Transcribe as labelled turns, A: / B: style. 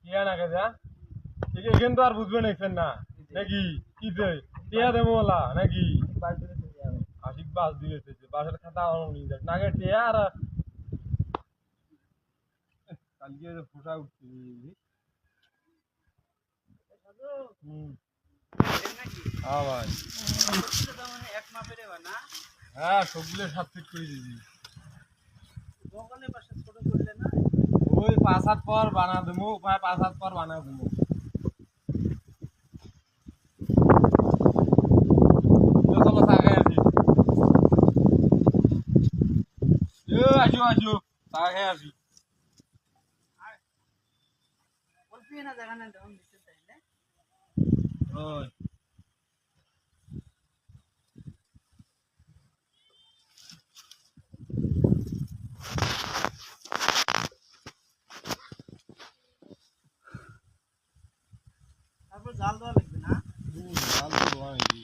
A: টিয়া না কাজা এখান তো আর বুঝবে না নাকি কি টিয়া দেবো বলা নাকি আশিক বাস দিবে বাসের খাতা নিয়ে যাক নাগে টিয়া আর কালকে ফোটা উঠছি হ্যাঁ ভাই হ্যাঁ সবগুলো সাত ফিট করে দিবি ওই 5-7 পর বানা দেবো 5-7 পর বানা দেবো চলো থাকে আসি আসো থাকে আসি ওই
B: তারপর জাল দেওয়া লাগবে না
A: জাল দেবো